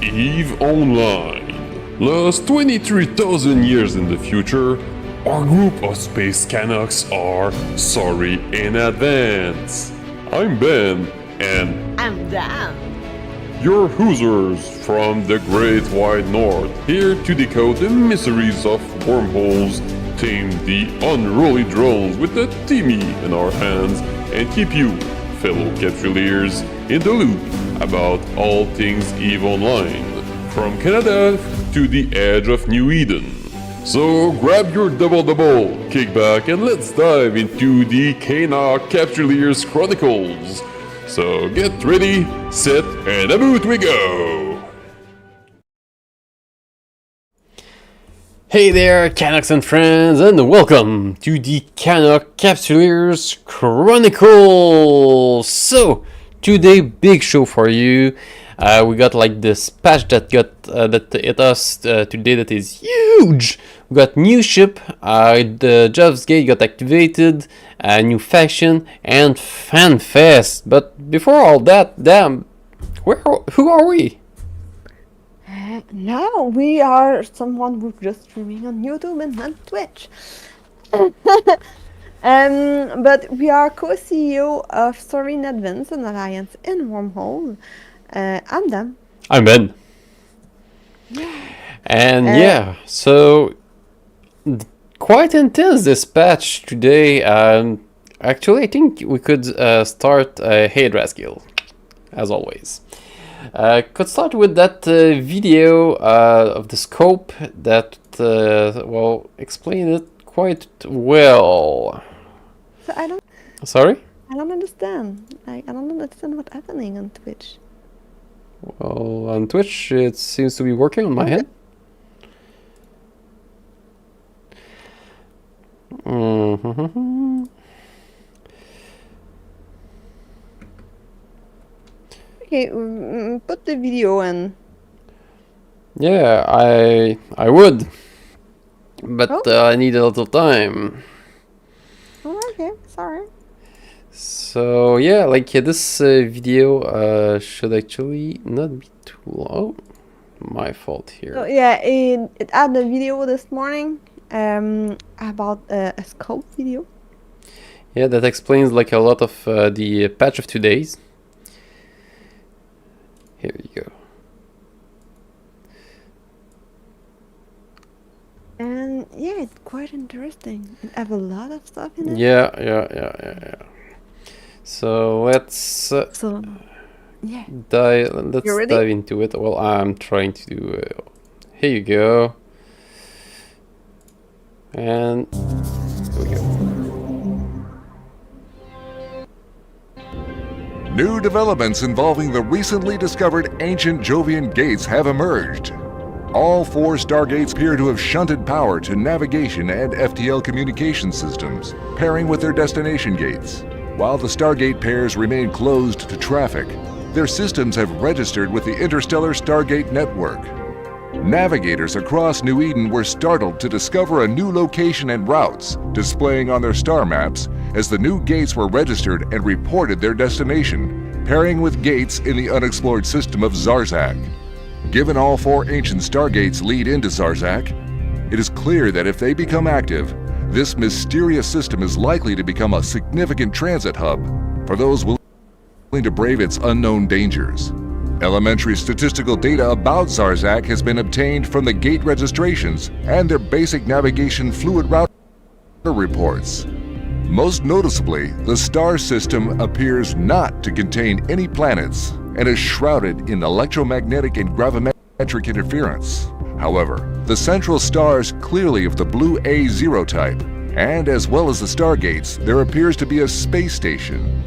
EVE Online. Lost 23,000 years in the future, our group of space Canucks are sorry in advance. I'm Ben, and I'm Dan. your Hoosers from the Great Wide North, here to decode the mysteries of wormholes, tame the unruly drones with the Timmy in our hands, and keep you, fellow Capsuleers, in the loop about all things EVE Online, from Canada to the edge of New Eden. So grab your double, kick back, and let's dive into the Kana Capsuleers Chronicles. So get ready, set, and about we go! Hey there, Canucks and friends, and welcome to the Canuck Capsuleers Chronicles! So, today, big show for you. We got like this patch that hit us today that is huge! We got new ship, the Zarzakh Gate got activated, a new faction, and Fanfest. But before all that, damn, who are we? Now we are someone who's just streaming on YouTube and on Twitch. But we are co-CEO of Story in Advance, an alliance in Wormhole. I'm Dan. I'm Ben. And yeah, so quite intense this patch today. Actually, I think we could start Hey Draskill, as always. Could start with that video of the scope that explain it quite well. So Sorry? I don't understand. I don't understand what's happening on Twitch. Well, on Twitch it seems to be working on my end. Okay, put the video in. Yeah, I would, but I need a little time. Oh, okay, sorry. So yeah, this video should actually not be too long. My fault here. So yeah, it had a video this morning about a scope video. Yeah, that explains like a lot of the patch of today's. Here you go. And yeah, it's quite interesting. It have a lot of stuff in it. Yeah. So let's yeah. dive into it. Well, I'm trying to do. Here you go. And here we go. New developments involving the recently discovered ancient Jovian Gates have emerged. All 4 stargates appear to have shunted power to navigation and FTL communication systems, pairing with their destination gates. While the stargate pairs remain closed to traffic, their systems have registered with the Interstellar Stargate Network. Navigators across New Eden were startled to discover a new location and routes displaying on their star maps as the new gates were registered and reported their destination, pairing with gates in the unexplored system of Zarzakh. Given all 4 ancient stargates lead into Zarzakh, it is clear that if they become active, this mysterious system is likely to become a significant transit hub for those willing to brave its unknown dangers. Elementary statistical data about Zarzakh has been obtained from the gate registrations and their basic navigation fluid router reports. Most noticeably, the star system appears not to contain any planets and is shrouded in electromagnetic and gravimetric interference. However, the central star is clearly of the blue A0 type, and as well as the stargates, there appears to be a space station.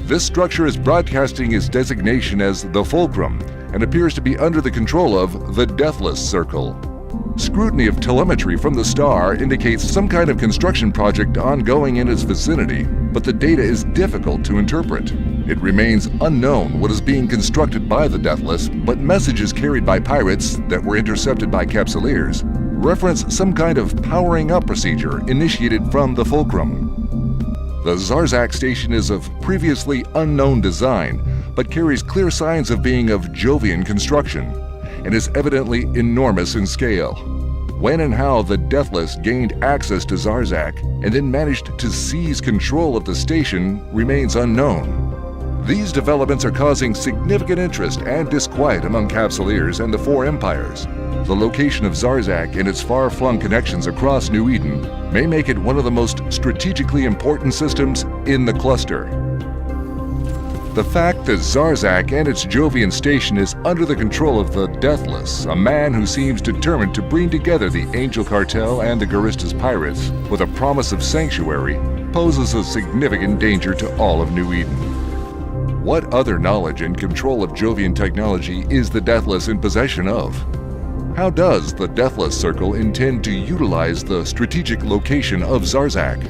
This structure is broadcasting its designation as the Fulcrum and appears to be under the control of the Deathless Circle. Scrutiny of telemetry from the star indicates some kind of construction project ongoing in its vicinity, but the data is difficult to interpret. It remains unknown what is being constructed by the Deathless, but messages carried by pirates that were intercepted by Capsuleers reference some kind of powering up procedure initiated from the Fulcrum. The Zarzakh station is of previously unknown design, but carries clear signs of being of Jovian construction. and is evidently enormous in scale. When and how the Deathless gained access to Zarzakh and then managed to seize control of the station remains unknown. These developments are causing significant interest and disquiet among Capsuleers and the Four Empires. The location of Zarzakh and its far-flung connections across New Eden may make it one of the most strategically important systems in the cluster. The fact that Zarzakh and its Jovian station is under the control of the Deathless, a man who seems determined to bring together the Angel Cartel and the Guristas pirates with a promise of sanctuary, poses a significant danger to all of New Eden. What other knowledge and control of Jovian technology is the Deathless in possession of? How does the Deathless Circle intend to utilize the strategic location of Zarzakh?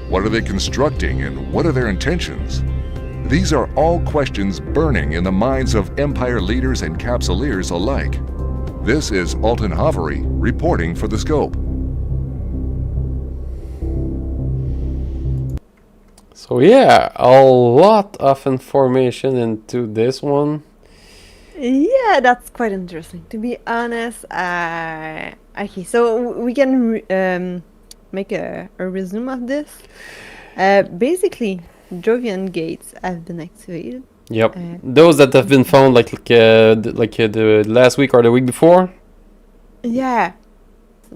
What are they constructing and what are their intentions? These are all questions burning in the minds of Empire leaders and Capsuleers alike. This is Alton Havery reporting for The Scope. So yeah, a lot of information into this one. Yeah, that's quite interesting. To be honest, okay, so we can make a resume of this. Basically, Jovian Gates have been activated. Yep, those that have been found like the last week or the week before. Yeah,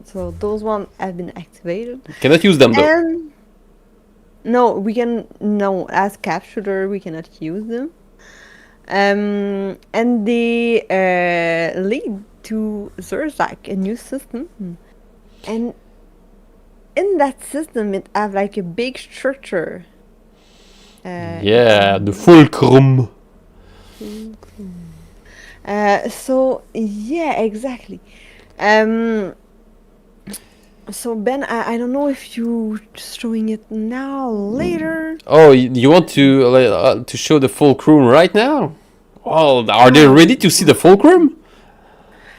so those ones have been activated. Cannot use them though. And no, we can no as capturer we cannot use them. And they lead to Zarzakh, a new system, and in that system it have like a big structure. Yeah, the Fulcrum. So yeah, exactly. So Ben, I don't know if you showing it now, later. Oh, you want to show the Fulcrum right now? Oh, are they ready to see the Fulcrum?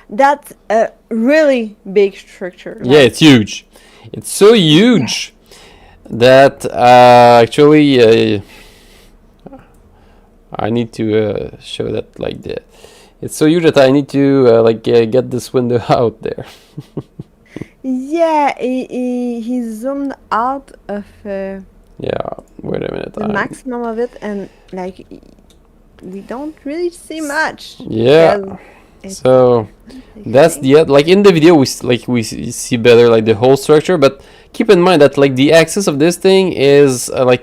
That's a really big structure. Yeah, it's huge. It's so huge that actually I need to show that like that. It's so huge that I need to get this window out there. Yeah, he zoomed out of Yeah, wait a minute. the maximum of it, and like we don't really see much. Yeah. So that's the like in the video we see better like the whole structure, but keep in mind that like the axis of this thing is nearly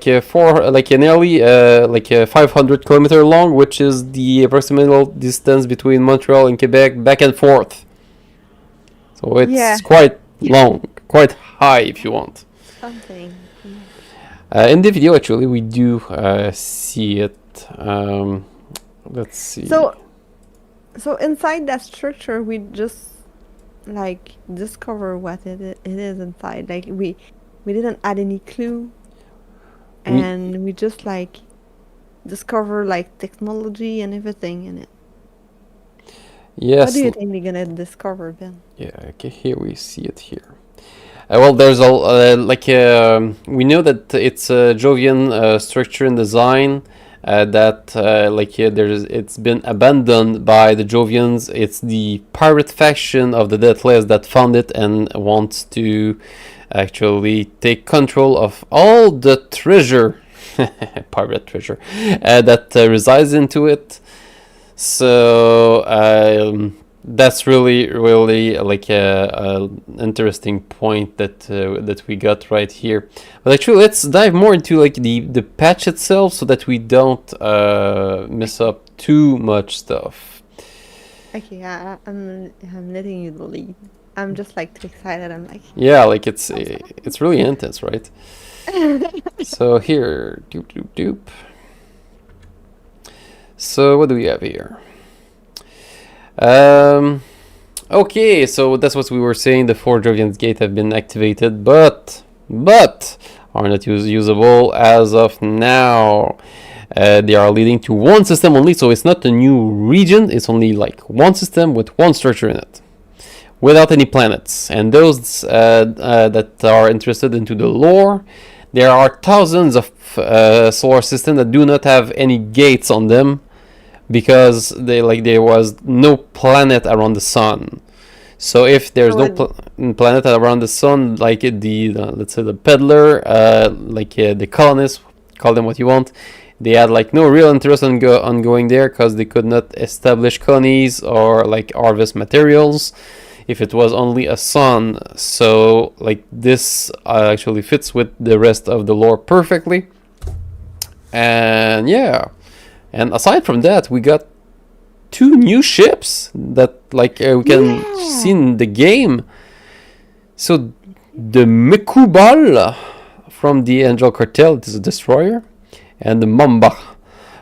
500 kilometer long, which is the approximate distance between Montreal and Quebec back and forth. So it's quite long, quite high if you want. Something. In the video actually we do see it. Let's see. So inside that structure, we just like discover what it is inside. Like we didn't add any clue, and we just like discover like technology and everything in it. Yes. What do you think they're gonna discover, Ben? Yeah. Okay. Here we see it here. Well, there's a we know that it's a Jovian structure and design. It's been abandoned by the Jovians. It's the pirate faction of the Deathless that found it and wants to actually take control of all the treasure, pirate treasure, that resides into it. So that's really like a interesting point that we got right here. But actually, let's dive more into like the patch itself, so that we don't mess up too much stuff. Okay, I'm letting you lead. I'm just like too excited. I'm like, yeah, like it's really intense, right? So here, doop. So what do we have here? Okay, so that's what we were saying. The 4 Jovian Gates have been activated, but are not usable as of now. They are leading to one system only, so it's not a new region. It's only like one system with one structure in it, without any planets. And those that are interested into the lore, there are thousands of solar systems that do not have any gates on them, because there was no planet around the sun. So if there's no planet around the sun, like the let's say the peddler, the colonists, call them what you want, they had like no real interest on going there because they could not establish colonies or like harvest materials if it was only a sun. So like this actually fits with the rest of the lore perfectly. And yeah, and aside from that, we got 2 new ships that like we can see in the game. So the Mekubal from the Angel Cartel, it is a destroyer, and the Mamba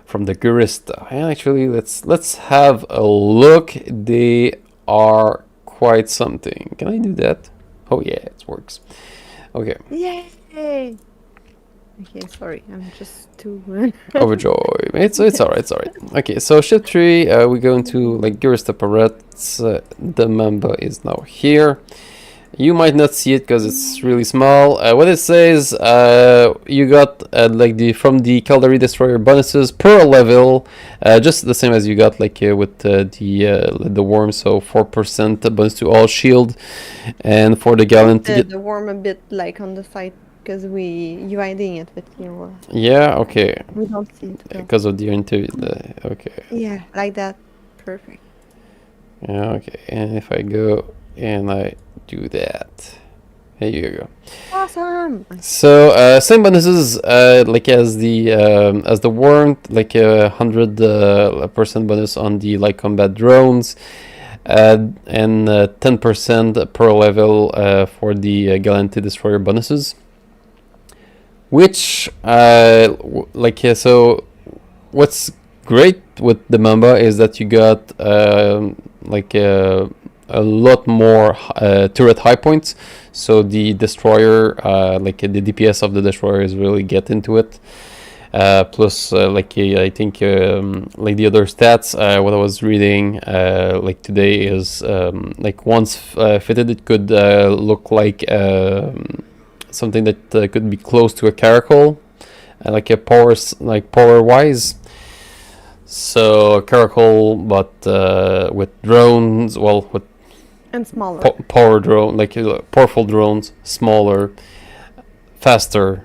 from the Guristas. And actually, let's have a look. They are quite something. Can I do that? Oh yeah, it works. Okay. Yay! Okay, sorry, I'm just too overjoyed. It's alright, Okay, so ship 3, we go into like Gurista Parrots. The Mamba is now here. You might not see it because it's really small. What it says, you got from the Caldari Destroyer bonuses per level, just the same as you got with the worm. So 4% bonus to all shield, and for the Gallant, the worm a bit like on the side. Because you hiding it with your... Yeah, okay. We don't see it. Because of the interview. Okay. Yeah, like that. Perfect. Yeah, okay. And if I go and I do that, here you go. Awesome. So same bonuses like as the worm, like 100% bonus on the light combat drones. And 10% per level for the Galante Destroyer bonuses. Which, so what's great with the Mamba is that you got a lot more turret high points. So the destroyer, the DPS of the destroyer is really get into it. Plus, I think the other stats, what I was reading today is once fitted, it could look like something that could be close to a caracal, like a power wise. So a caracal, but with drones, with and smaller power drone, powerful drones, smaller, faster.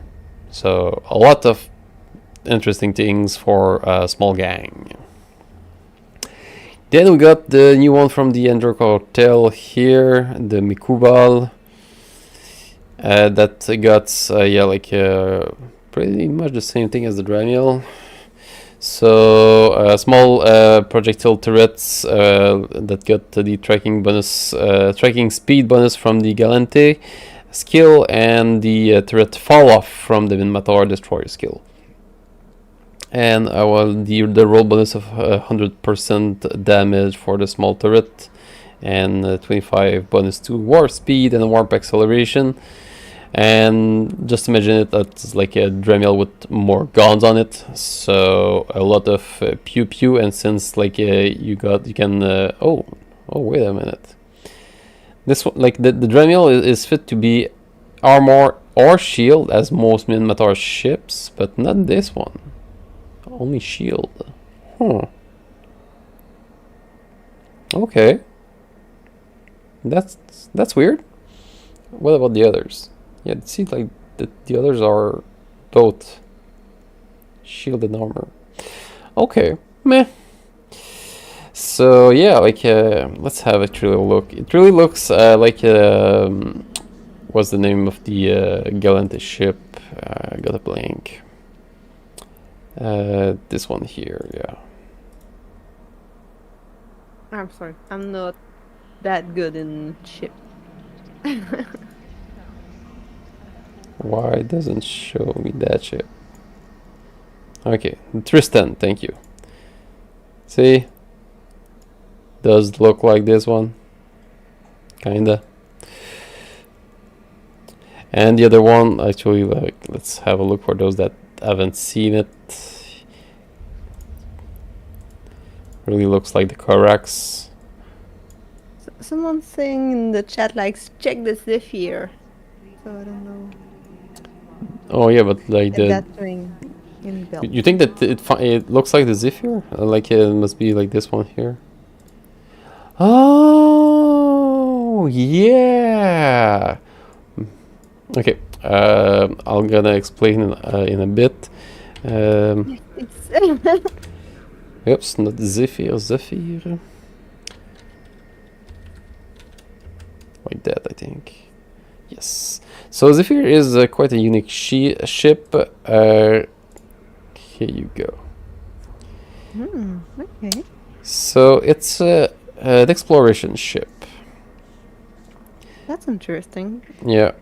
So a lot of interesting things for a small gang. Then we got the new one from the Angel Cartel here, the Mekubal. That got pretty much the same thing as the Dramiel. So small projectile turrets that got the tracking speed bonus from the Galante skill, and the turret fall off from the Minmatar Destroyer skill. And the roll bonus of 100% damage for the small turret, and 25 bonus to warp speed and warp acceleration. And just imagine it that's like a Dremel with more guns on it, so a lot of pew pew. And since you can oh wait a minute, this one, the Dremel is fit to be armor or shield as most Minmatar ships, but not this one, only shield. Okay, that's weird. What about the others? Yeah, it seems like the others are both shield and armor. Okay, meh. So yeah, let's have actually a look. It really looks what's the name of the Galante ship? I got a blank. This one here, yeah. I'm sorry, I'm not that good in ship. Why doesn't show me that ship? Okay, Tristan, thank you. See? Does look like this one. Kinda. And the other one, actually, let's have a look for those that haven't seen it. Really looks like the Corax. Someone's saying in the chat, check the Zephyr. So I don't know. Oh yeah, but That's doing. in build. You think that it looks like the Zephyr? Like it must be like this one here. Oh yeah. Okay. I'm gonna explain in a bit. Oops, not Zephyr. Zephyr. Like that, I think. Yes. So Zephyr is quite a unique ship. Here you go. Okay. So it's an exploration ship. That's interesting. Yeah.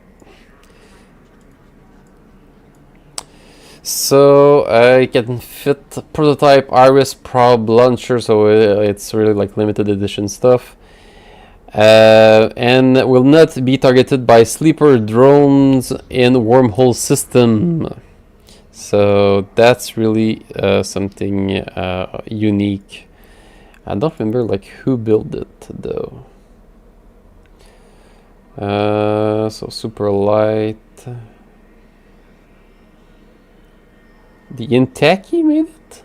So it can fit prototype Iris probe launcher, so it's really like limited edition stuff. And will not be targeted by sleeper drones in wormhole system. So that's really something unique. I don't remember like who built it though. So super light. The Intaki made it?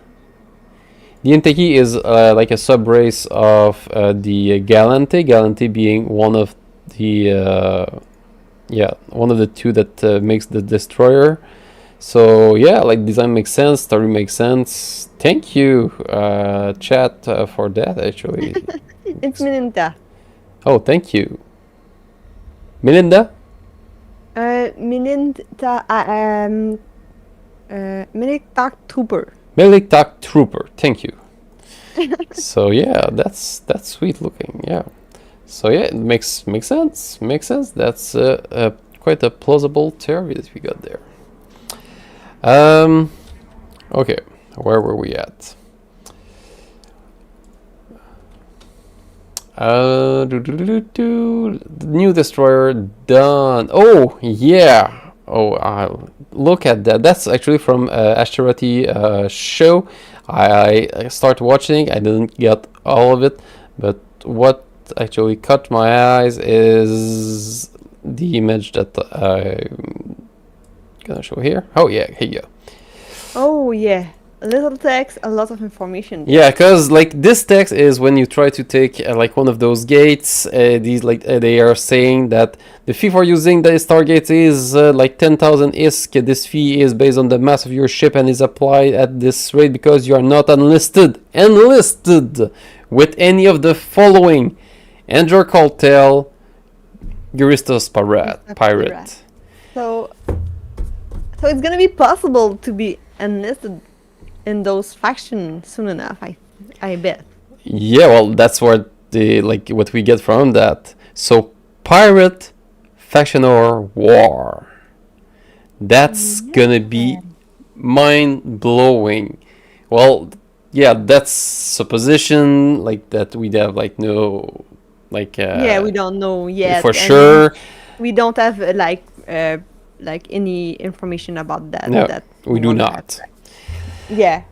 The Intaki is like a sub-race of the Galante. Galante being one of the one of the two that makes the destroyer. So yeah, like design makes sense, story makes sense. Thank you, chat, for that actually. It's Melinda. Oh, thank you, Melinda. Melinda. Melik Trooper. Melik Trooper. Thank you. So yeah, that's sweet looking. Yeah. So yeah, it makes sense. Makes sense. That's quite a plausible theory that we got there. Okay, where were we at? The new destroyer done. Oh yeah. Oh, look at that. That's actually from Ashterothi show. I started watching. I didn't get all of it, but what actually caught my eyes is the image that I'm gonna show here. Oh yeah, here you go. Oh yeah, a little text, a lot of information. Yeah, because like this text is when you try to take like one of those gates. These like they are saying that the fee for using the Stargate is like 10,000 ISK. This fee is based on the mass of your ship and is applied at this rate because you are not enlisted with any of the following: Android Cartel, Guristas pirate. So it's gonna be possible to be enlisted in those factions soon enough. I bet. Yeah, well, that's what what we get from that. So pirate, faction or war. That's gonna be mind blowing. Well, yeah, that's supposition. Like that, we'd have like no, like. Yeah, we don't know yet. For and sure. We don't have like any information about that. No, that we do not. Yeah,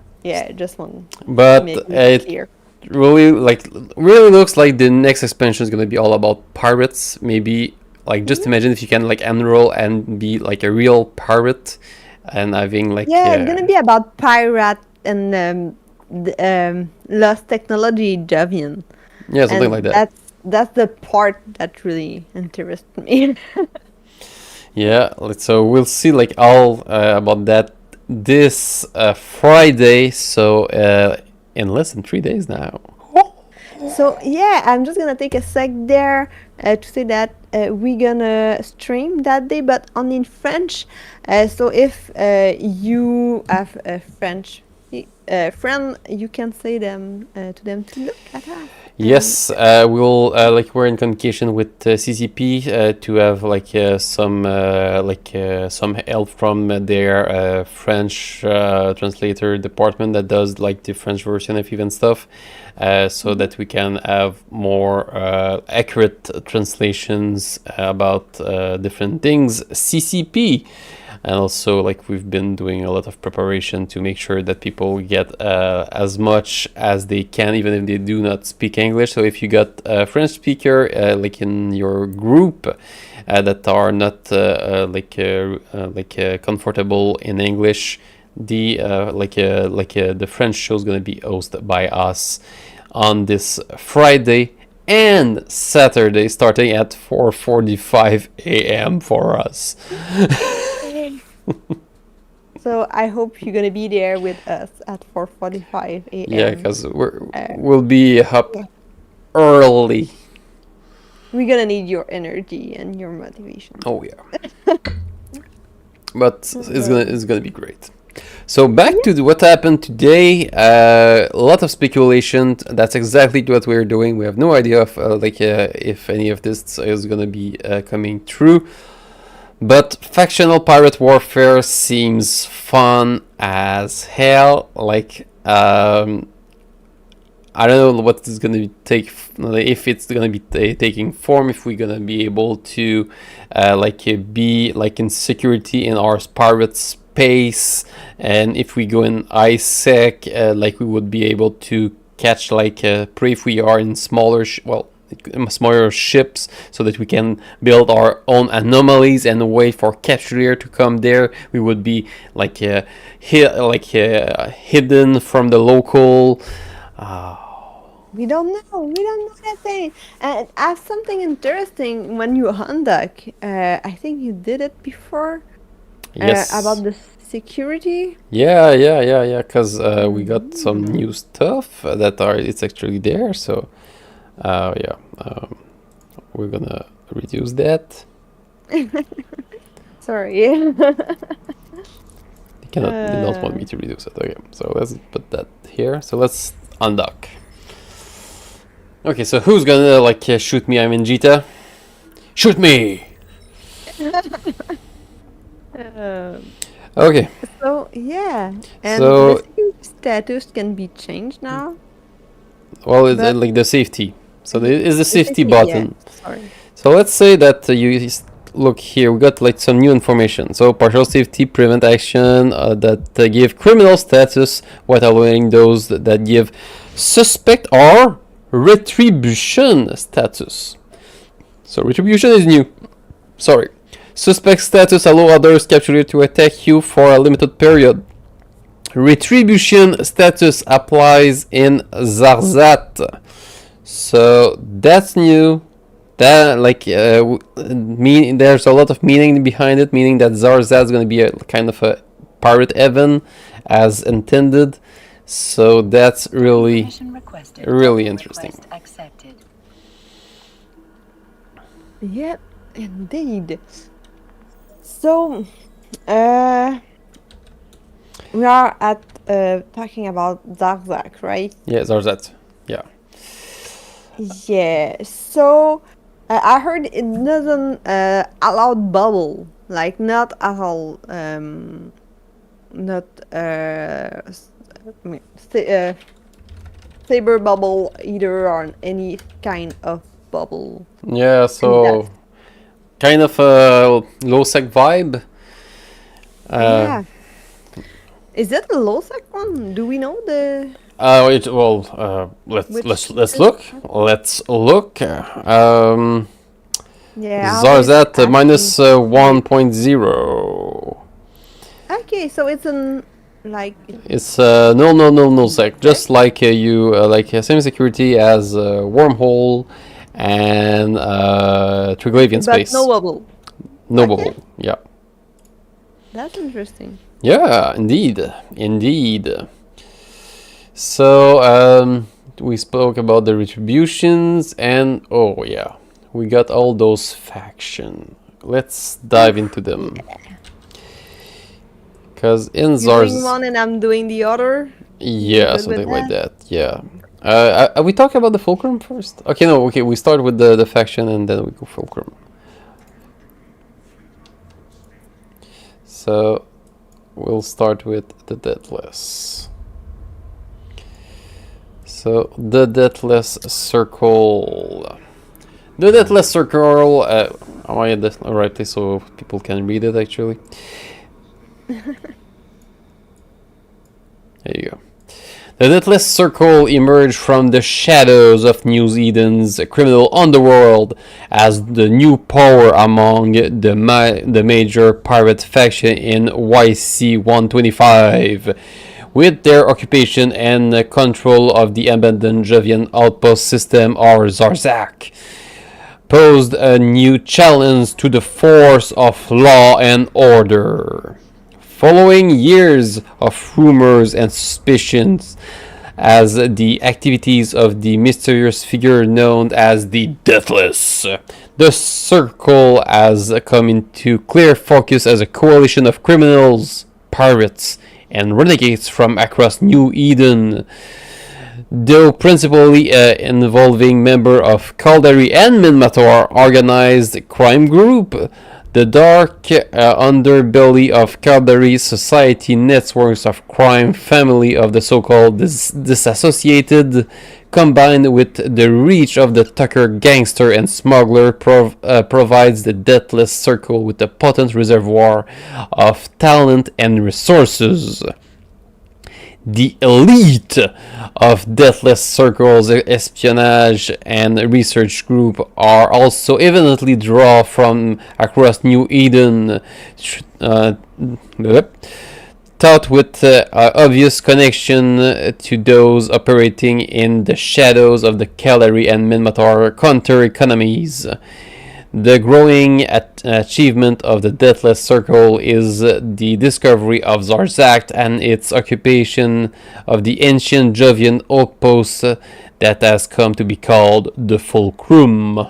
just one. But make it clear. really looks like the next expansion is gonna be all about pirates. Maybe like just imagine if you can like enroll and be like a real pirate and having like it's gonna be about pirate and lost technology Jovian. Yeah, something like that. That's the part that really interests me. Yeah, so we'll see like all about that this Friday. So in less than 3 days now. So yeah, I'm just gonna take a sec there to say that we're gonna stream that day, but only in French. So if you have a French friend, you can say them to them to look at us. Yes, we'll like we're in communication with CCP to have like some help from their French translator department that does like the French version of even stuff, so that we can have more accurate translations about different things. CCP. And also, like, we've been doing a lot of preparation to make sure that people get as much as they can, even if they do not speak English. So if you got a French speaker, like in your group, that are not comfortable in English, the the French show is gonna be hosted by us on this Friday and Saturday, starting at 4:45 a.m. for us. So I hope you're gonna be there with us at 4:45 a.m. Yeah, because we'll be up early. We're gonna need your energy and your motivation. Oh yeah. But it's gonna be great. So back to what happened today. A lot of speculation. That's exactly what we're doing. We have no idea if any of this is gonna be coming true. But factional pirate warfare seems fun as hell. I don't know what it's gonna take, if it's gonna be taking form, if we're gonna be able to be in security in our pirate space, and if we go in ISEC, we would be able to catch prey if we are in smaller ships, so that we can build our own anomalies and wait for capture to come there. We would be hidden from the local. We don't know that thing. And I have something interesting when you undock. I think you did it before. Yes. About the security. Yeah. Because we got some new stuff it's actually there. So, we're gonna reduce that. Sorry. They don't want me to reduce it. Okay, so let's put that here. So let's undock. Okay, so who's gonna shoot me? I'm in Jita. Shoot me! Okay. So yeah, and So- the security status can be changed now. Well, it's But- the safety. So there is the safety Yeah, button. sorry. So let's say that look here. We got some new information. So partial safety prevent action that give criminal status while allowing those that give suspect or retribution status. So retribution is new. Sorry. Suspect status allow others captured to attack you for a limited period. Retribution status applies in Zarzakh. So that's new. That there's a lot of meaning behind it, meaning that Zarzakh is going to be a kind of a pirate heaven as intended. So that's really interesting. Accepted. Yep, indeed. So, we are at talking about Zarzakh, right? Yeah, Zarzakh. Yeah. Yeah. So, I heard it doesn't allow bubble, not at all. Not saber bubble either, or any kind of bubble. Yeah, so that's- kind of a low sec vibe. Yeah. Is that a low sec one? Do we know the? Let's look. Let's look. Yeah. Zarzakh minus 1.0. Okay, so it's It's no sec. Just same security as wormhole and Triglavian but space. no bubble. No Okay. bubble. Yeah. That's interesting. Yeah, indeed. So we spoke about the retributions, and oh yeah, we got all those factions. Let's dive into them. Because in You're doing Zarzakh, one and I'm doing the other. yeah, good something with like that. Yeah. Are we talking about the Fulcrum first? Okay, no. Okay, we start with the faction and then we go Fulcrum. So we'll start with the Deathless. So the Deathless Circle. The Deathless Circle. Am I at the right place so people can read it actually? There you go. The Deathless Circle emerged from the shadows of New Eden's criminal underworld as the new power among the major pirate faction in YC-125. With their occupation and control of the abandoned Jovian outpost system, or Zarzakh, posed a new challenge to the force of law and order. Following years of rumors and suspicions as the activities of the mysterious figure known as the Deathless, the Circle has come into clear focus as a coalition of criminals, pirates, and renegades from across New Eden. Though principally involving members of Caldari and Minmatar organized crime group, the dark underbelly of Caldari society networks of crime family of the so-called disassociated, combined with the reach of the Tucker gangster and smuggler, provides the Deathless Circle with a potent reservoir of talent and resources. The elite of Deathless Circle's espionage and research group are also evidently drawn from across New Eden, thought with obvious connection to those operating in the shadows of the Caldari and Minmatar counter economies. The growing achievement of the Deathless Circle is the discovery of Zarzakh and its occupation of the ancient Jovian outpost that has come to be called the Fulcrum.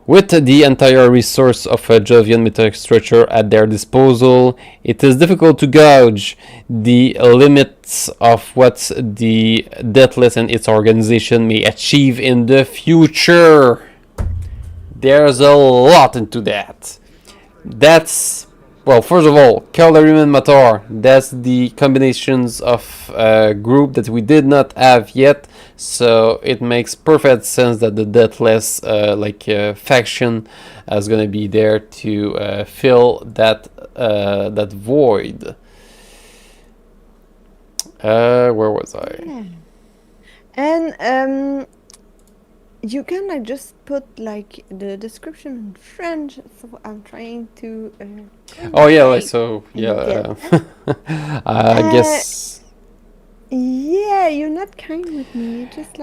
With the entire resource of a Jovian metastructure at their disposal, it is difficult to gauge the limits of what the Deathless and its organization may achieve in the future. There's a lot into that. That's, well, first of all, Caldari and Matar. That's the combinations of a group that we did not have yet. So it makes perfect sense that the Deathless faction is gonna be there to fill that void. Where was I? Yeah. And you can just put the description in French, so I'm trying to. Oh yeah, I guess. Yeah, you're not kind with me. You're just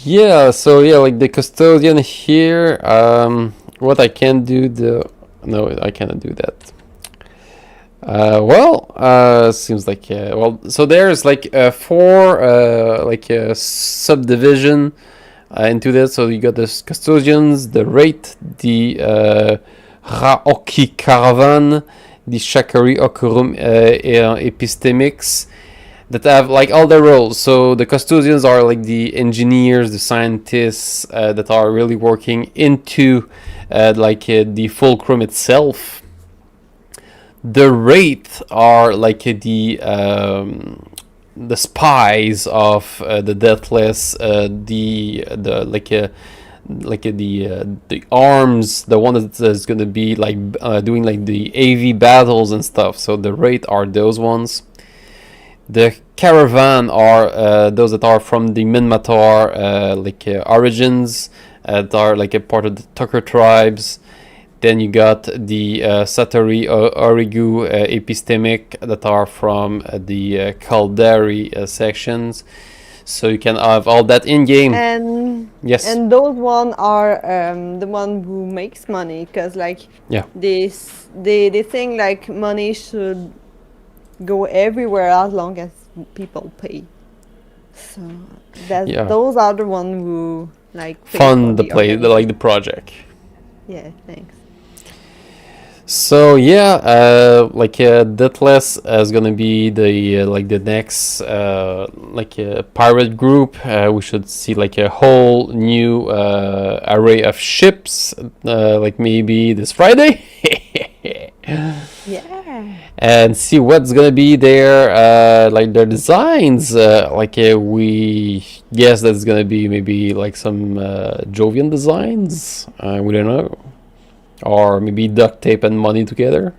Yeah, so the custodian here. What I can do no, I cannot do that. Seems like so there's four subdivision into that. So you got the custodians, the rate, the Raoki caravan, the Shakari Okurum epistemics that have all the roles. So the custodians are the engineers, the scientists that are really working into the Fulcrum itself. The Wraith are the spies of the Deathless, the arms, the one that is gonna be doing the AV battles and stuff. So the Wraith are those ones. The Caravan are those that are from the Minmatar origins, that are a part of the Tucker tribes. Then you got the Satori Origu epistemic that are from the Caldari sections. So you can have all that in game. And yes. And those one are the one who makes money, because they think money should go everywhere as long as people pay. So those are the one who fund the play, the project. Yeah, thanks. So Deathless is gonna be the next pirate group. We should see a whole new array of ships, maybe this Friday. Yeah. And see what's gonna be there, their designs. We guess that it's gonna be maybe some Jovian designs. We don't know. Or maybe duct tape and money together,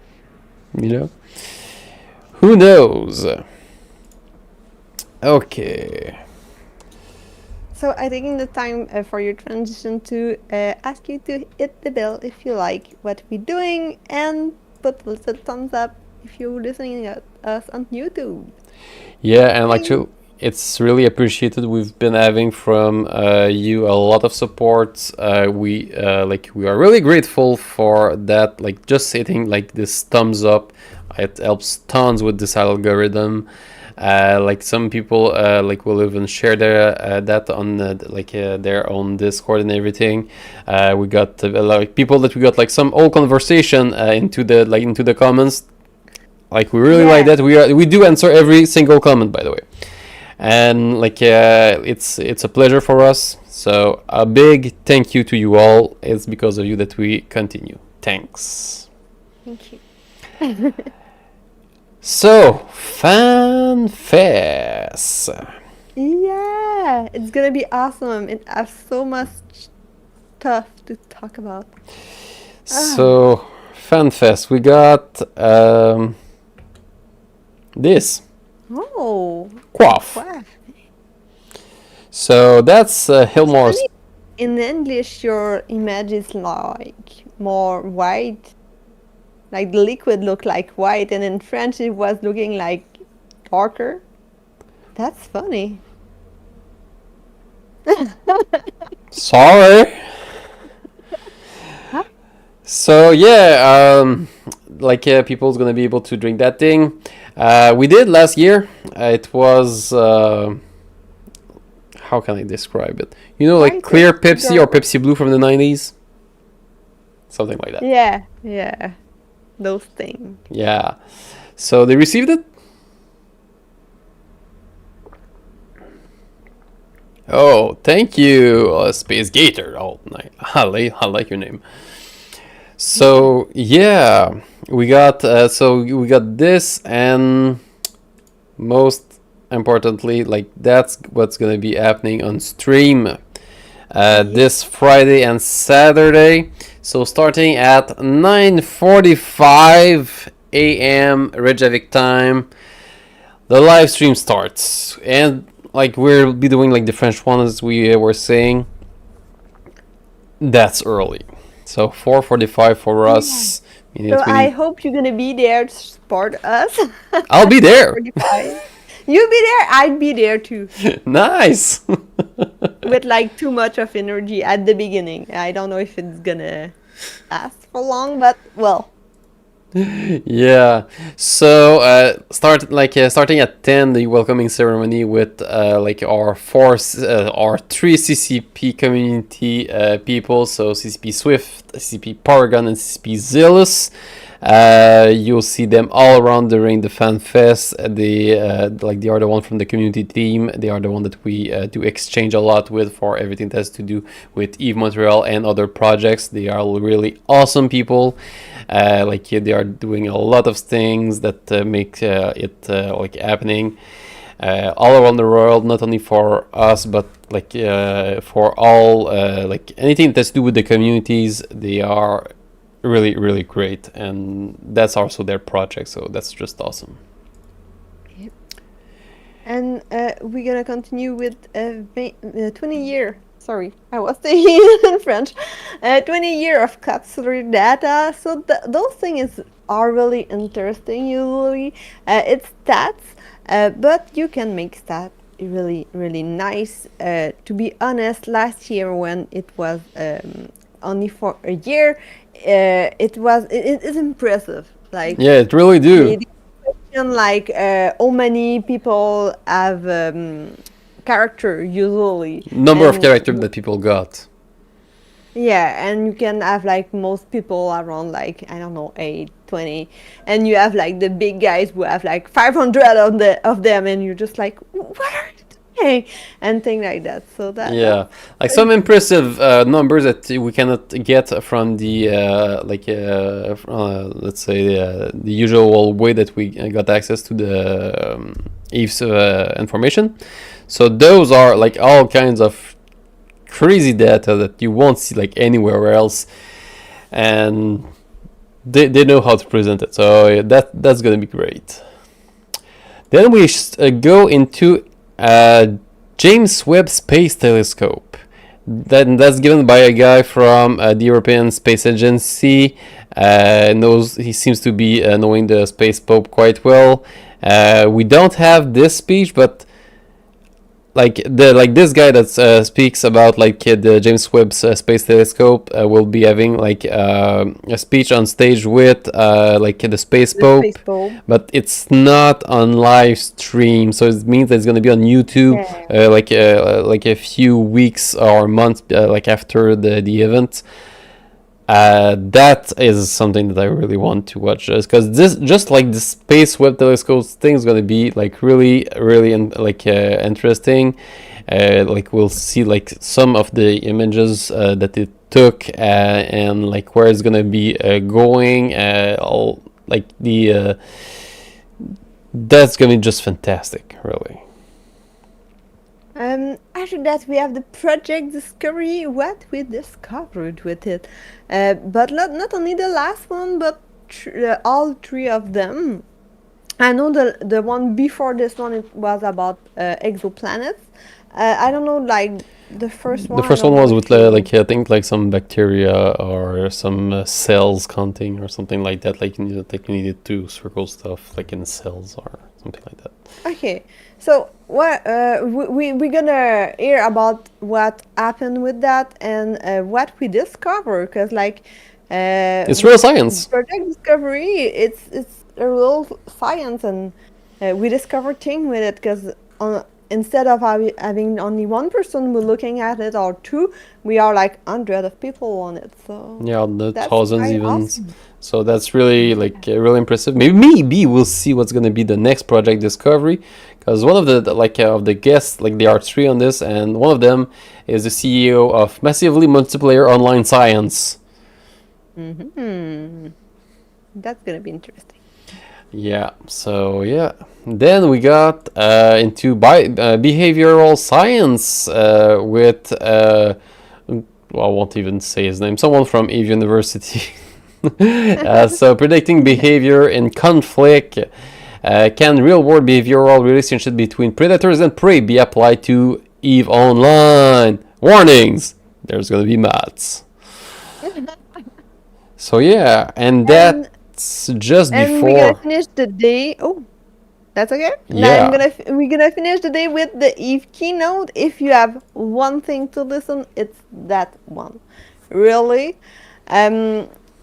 Who knows? Okay. So I taking the time for your transition to ask you to hit the bell if you like what we're doing and put a little thumbs up if you're listening to us on YouTube. Yeah, and like it's really appreciated. We've been having from you a lot of support. We are really grateful for that. Like just hitting like this thumbs up, it helps tons with this algorithm. Like some people like will even share their that on their own Discord and everything. We got like people that we got like some old conversation into the comments. Like we really like that. We do answer every single comment, by the way, and like it's a pleasure for us. So a big thank you to you all. It's because of you that we continue. Thanks. Thank you. So, Fanfest. Yeah, it's gonna be awesome. It has so much stuff to talk about. So, Fanfest, we got this. Oh, Quafe. wow. So that's Hillmore's. In English, your image is like more white. Like the liquid looked like white, and in French it was looking like darker. That's funny. Sorry. So yeah, people's gonna be able to drink that thing. We did last year. It was how can I describe it? You know, like clear Pepsi or Pepsi Blue from the 90s, something like that. Yeah, those things. Yeah. So they received it. Oh, thank you, Space Gator. Oh, nice. I like your name. So yeah, we got this, and most importantly, like that's what's gonna be happening on stream this Friday and Saturday. So starting at 9:45 a.m. Reykjavik time, the live stream starts, and like we'll be doing like the French one as we were saying. That's early. So 4:45 for us. So I hope you're gonna be there to support us. I'll be there. You'll be there. I'd be there too. Nice. With like too much of energy at the beginning. I don't know if it's gonna last for long, but well. Yeah. So starting at 10, the welcoming ceremony with our three CCP community people. So CCP Swift, CCP Paragon, and CCP Zealous. You'll see them all around during the Fanfest. They are the one from the community team. They are the one that we do exchange a lot with for everything that has to do with EVE Montreal and other projects. They are really awesome people. They are doing a lot of things that make it happening all around the world, not only for us, but for all anything that's to do with the communities. They are really, really great, and that's also their project, so that's just awesome. Yep. And we're gonna continue with 20-year. Sorry, I was saying in French. 20-year of capsular data. So those things are really interesting. Usually, it's stats, but you can make stats really, really nice. To be honest, last year when it was only for a year, it is impressive. Like yeah, it really do. How many people have character usually? Number of characters that people got. Yeah, and you can have like most people around like I don't know 8, 20, and you have like the big guys who have like 500 of them, and you're just like, what are you doing? And things like that. So that like some impressive numbers that we cannot get from the let's say the usual way that we got access to the EVE's information. So those are like all kinds of crazy data that you won't see like anywhere else, and they know how to present it. So that's gonna be great. Then we go into James Webb Space Telescope. That's given by a guy from the European Space Agency. He seems to be knowing the space pope quite well. We don't have this speech, but this guy that speaks about the James Webb Space Telescope will be having a speech on stage with the space pope, but it's not on live stream, so it means that it's going to be on YouTube a few weeks or months after the event. That is something that I really want to watch, because the Space Webb Telescope thing is going to be really interesting. We'll see some of the images that it took and where it's going to be going. That's going to be just fantastic, really. After that, we have the Project Discovery, what we discovered with it. But not only the last one, but all three of them. I know the one before this one, it was about exoplanets. I don't know, the first one. The first one was with I think some bacteria or some cells counting or something like that. You needed to circle stuff in cells or something like that. Okay, so what we're gonna hear about what happened with that and what we discover, because it's real science. Project Discovery, it's a real science, and we discover things with it, because instead of having only one person looking at it or two, we are hundreds of people on it. So yeah, the thousands even. Awesome. So that's really really impressive. Maybe we'll see what's going to be the next Project Discovery, because one of the of the guests, there are three on this, and one of them is the CEO of Massively Multiplayer Online Science. That's gonna be interesting. Yeah. So yeah. Then we got into behavioral science with I won't even say his name. Someone from Eve University. So predicting behavior in conflict. Can real-world behavioral relationship between predators and prey be applied to EVE Online? Warnings! There's gonna be maths. So yeah, and that's just and before. we're gonna finish the day. Oh, that's okay. Yeah. Now we're gonna finish the day with the EVE keynote. If you have one thing to listen, it's that one. Really.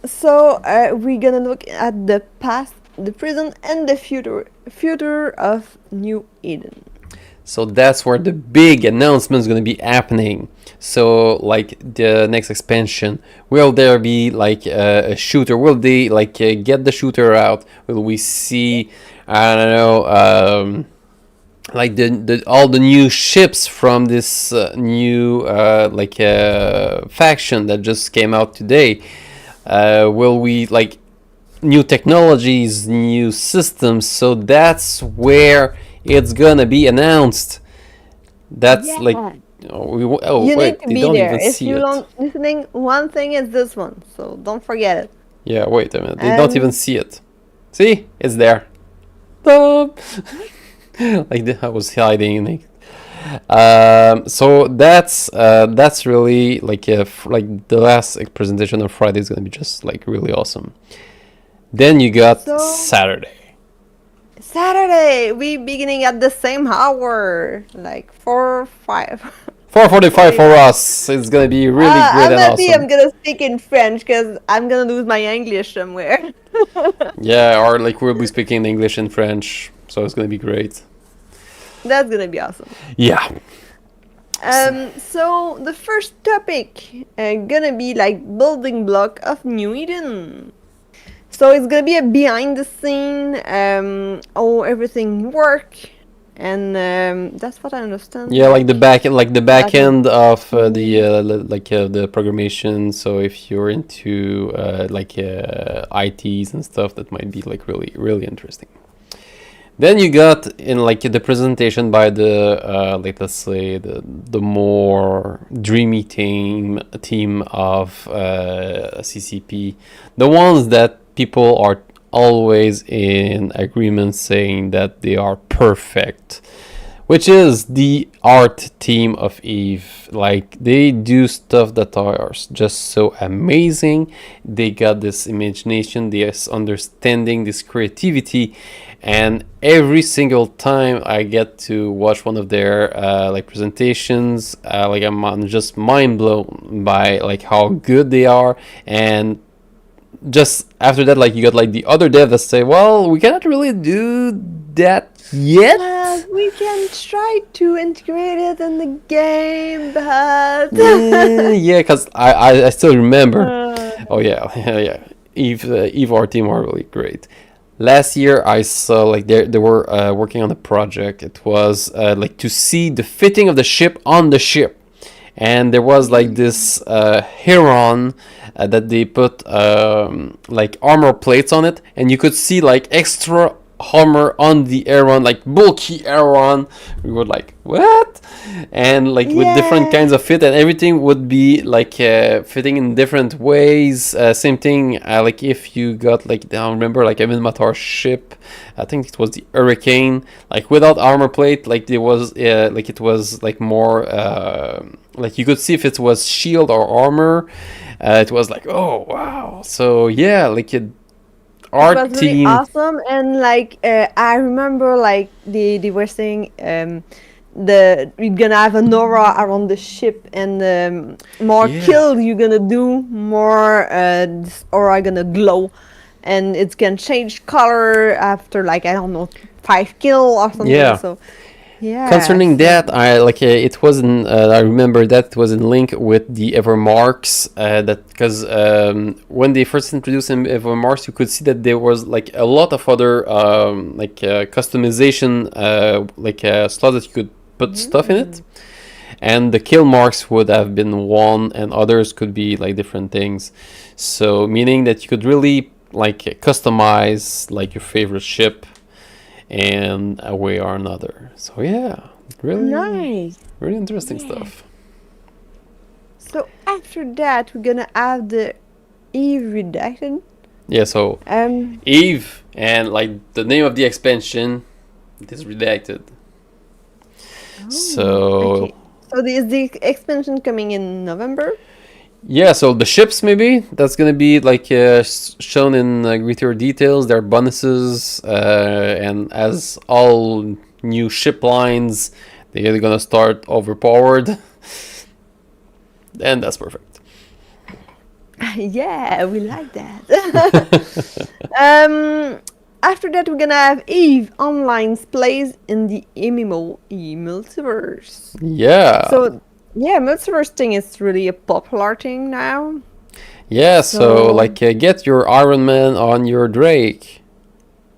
So we're gonna look at the past, the present, and the future of New Eden. So that's where the big announcement is going to be happening. So the next expansion, will there be a shooter? Will they get the shooter out? Will we see, I don't know, all the new ships from this new faction that just came out today? Will we new technologies, new systems? So that's where it's gonna be announced. That's you wait, need to they be don't there. even If see you're it. listening, one thing is this one, so don't forget it. Yeah, wait a minute. They don't even see it. See, it's there. Stop. I was hiding. So that's really the last presentation of Friday is gonna be just really awesome. Then you got Saturday, we beginning at the same hour, 4:05. 4:45 for us. It's gonna be really great and awesome. I'm gonna speak in French because I'm gonna lose my English somewhere. Yeah, or we'll be speaking English and French, so it's gonna be great. That's gonna be awesome. Yeah. So the first topic gonna be building block of New Eden. So it's gonna be a behind the scene, how everything work, and that's what I understand. Yeah, the back end of the programmation. So if you're into ITs and stuff, that might be really really interesting. Then you got in the presentation by the let's say the more dreamy team of CCP, the ones that people are always in agreement saying that they are perfect. which is the art team of Eve. Like, they do stuff that are just so amazing. They got this imagination, this understanding, this creativity, and every single time I get to watch one of their like presentations, like I'm just mind blown by like how good they are. And just after that, like, you got like the other dev that say, well, we cannot really do that yet. We can try to integrate it in the game, but Yeah, because I still remember. Oh yeah, yeah. Eve our team are really great. Last year I saw like they were working on a project. It was like to see the fitting of the ship on the ship, and there was like this Heron that they put like armor plates on it, and you could see like extra armor on the Heron, like bulky Heron. We were like, what? And like with different kinds of fit, and everything would be like fitting in different ways. Same thing like if you got like, I don't remember, like Evan Matar's ship, I think it was the Hurricane, like without armor plate, like there was like it was like more like you could see if it was shield or armor. It was like, oh wow. So yeah, like our it was really team. awesome. And like I remember like they were saying we're gonna have an aura around the ship, and more kills you're gonna do, more this aura gonna glow, and it's gonna change color after like, I don't know, 5 kill or something. Yeah. So yeah. Concerning that, I like it was in. I remember that it was in link with the Evermarks. That because when they first introduced Evermarks, you could see that there was like a lot of other like customization like slots that you could put stuff in it, and the kill marks would have been one, and others could be like different things. So meaning that you could really like customize like your favorite ship and a way or another. So yeah, really Nice. really interesting stuff. So after that, we're gonna have the Eve redacted. Yeah, so Eve, and like the name of the expansion is redacted. So Okay. So is the expansion coming in November? yeah, so the ships, maybe that's gonna be like shown in greater details. Their bonuses, and as all new ship lines, they're gonna start overpowered, and that's perfect. Yeah, we like that. After that, we're gonna have Eve online plays in the MMO multiverse. Yeah. So yeah, multiverse thing is really a popular thing now. Yeah, so like get your Iron Man on your Drake.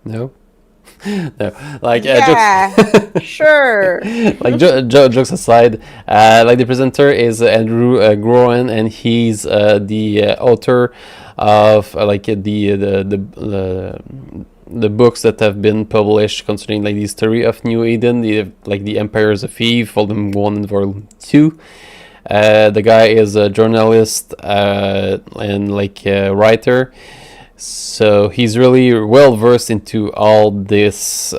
No? No. Like Yeah, sure. like jokes aside, like the presenter is Andrew Groen, and he's the author of like the books that have been published concerning like the history of New Eden, the Empires of Eve, Volume 1 and Volume 2. The guy is a journalist and like a writer, so he's really well versed into all this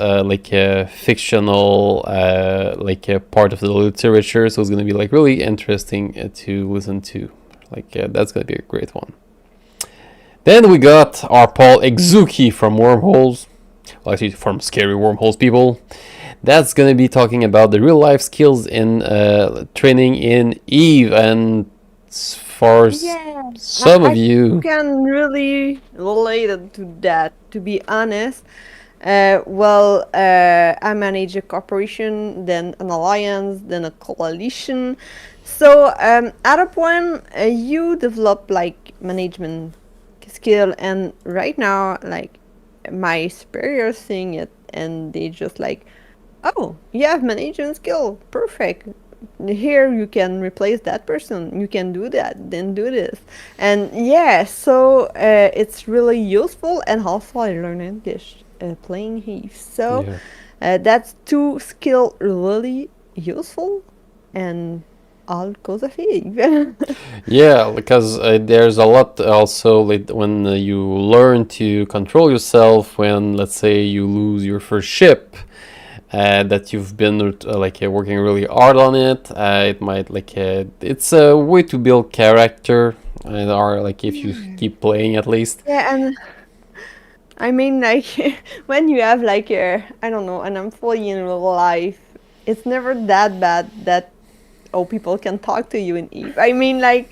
fictional part of the literature. So it's going to be like really interesting to listen to. That's going to be a great one. Then we got our Paul Exuki from Wormholes, well, actually from Scary Wormholes people. That's going to be talking about the real life skills in training in Eve, and for some of you can really relate to that, to be honest. I manage a corporation, then an alliance, then a coalition. So at a point, you develop like management skill, and right now, like my superiors seeing it, and they just like, oh, you have management skill, perfect. Here you can replace that person. You can do that, then do this, and yeah. So it's really useful, and also I learned English playing Eve. So that's 2 skill really useful, and all cause of Eve. yeah, because there's a lot also when you learn to control yourself. When let's say you lose your first ship, that you've been working really hard on it. It might it's a way to build character, or if you keep playing at least. Yeah, and I mean, like, when you have like I don't know, an employee in real life, it's never that bad that people can talk to you in Eve. I mean, like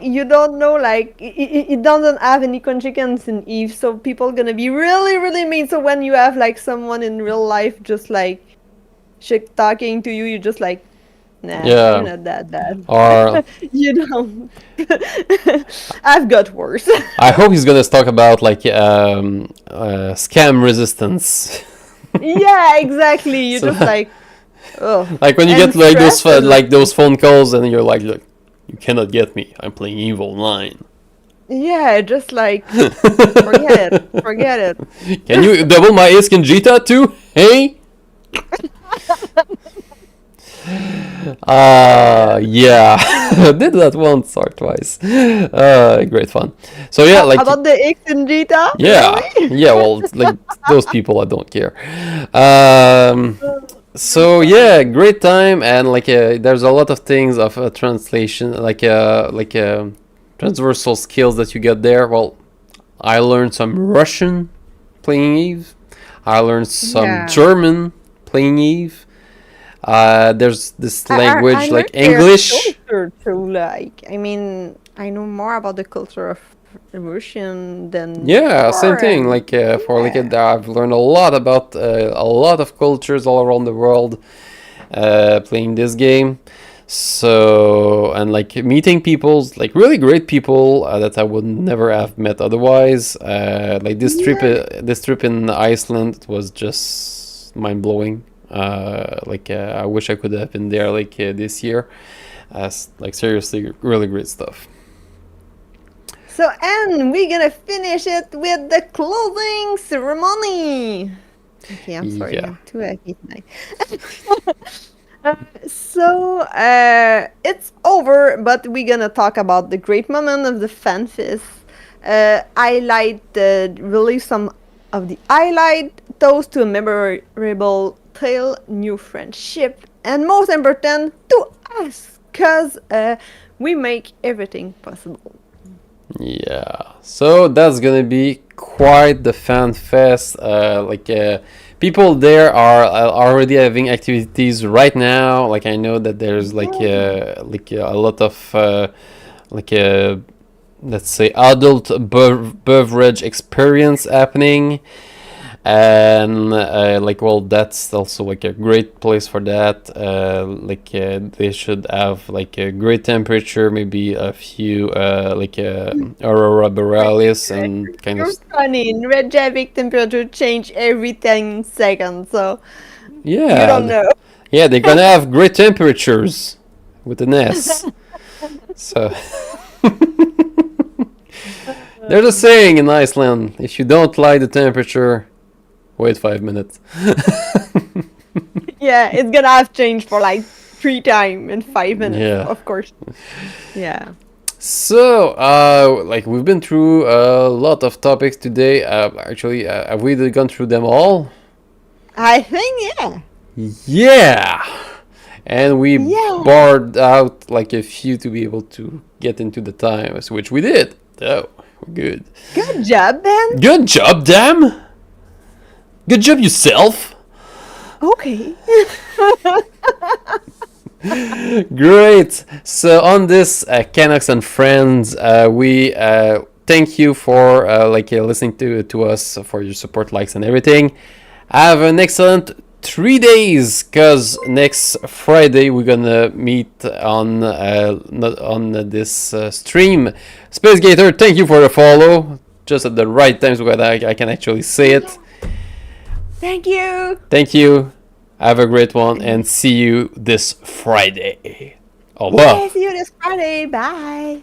you don't know, like it doesn't have any consequence in Eve, so people gonna be really, really mean. So when you have like someone in real life just like shit talking to you, you're just like, nah, Yeah. you're not that bad. Or You don't. I've got worse. I hope he's gonna talk about scam resistance. Yeah, exactly. You're So- just like, oh. Like when you And get like those stress and- those phone calls, and you're like, look, you cannot get me. I'm playing Eve Online. Yeah, just like forget it. Forget it. Can you double my Isk and Jita too? Hey. Yeah, did that once or twice. Great fun. So yeah, like About the X and Jita? yeah, Really? yeah. Well, it's like those people, I don't care. So yeah, great time, and there's a lot of things of translation, transversal skills that you get there. Well, I learned some Russian playing Eve. I learned some Yeah. German playing Eve. There's this language I like learned their English. culture too, I mean, I know more about the culture of Russian than Yeah, same before, thing. and I've learned a lot about a lot of cultures all around the world playing this game. So, and meeting people, really great people that I would never have met otherwise. This trip in Iceland was just mind blowing. I wish I could have been there this year. Seriously, really great stuff. so, and we're gonna finish it with the closing ceremony. Okay, I'm sorry, Yeah. I'm too happy tonight. It's over, but we're gonna talk about the great moment of the Fanfest. Highlight really some of the highlight, toast to a memorable tale, new friendship, and most important to us, cause we make everything possible. Yeah, so that's gonna be quite the fan fest. People there are already having activities right now. I know that there's a lot of let's say adult beverage experience happening, and that's also a great place for that. They should have a great temperature, maybe a few aurora borealis and kind You're of funny. In Reykjavik, temperature change every 10 seconds, so yeah. you don't know. Yeah, they're gonna have great temperatures with an S. So there's a saying in Iceland: if you don't like the temperature, wait 5 minutes. Yeah, it's gonna have changed for 3 times in 5 minutes, Yeah. of course. Yeah. So, we've been through a lot of topics today. Actually, have we gone through them all? I think, yeah. Yeah! And we Yeah. barred out a few to be able to get into the times, which we did. Oh, we're good. Good job, Ben. Good job, damn! Good job yourself! Okay. Great! So on this Canucks and Friends, we thank you for listening to us, for your support, likes, and everything. Have an excellent 3 days, because next Friday we're gonna meet on this stream. Space Gator, thank you for the follow. Just at the right times when I can actually say it. Thank you. Thank you. Have a great one, and see you this Friday. Au revoir. See you this Friday. Bye.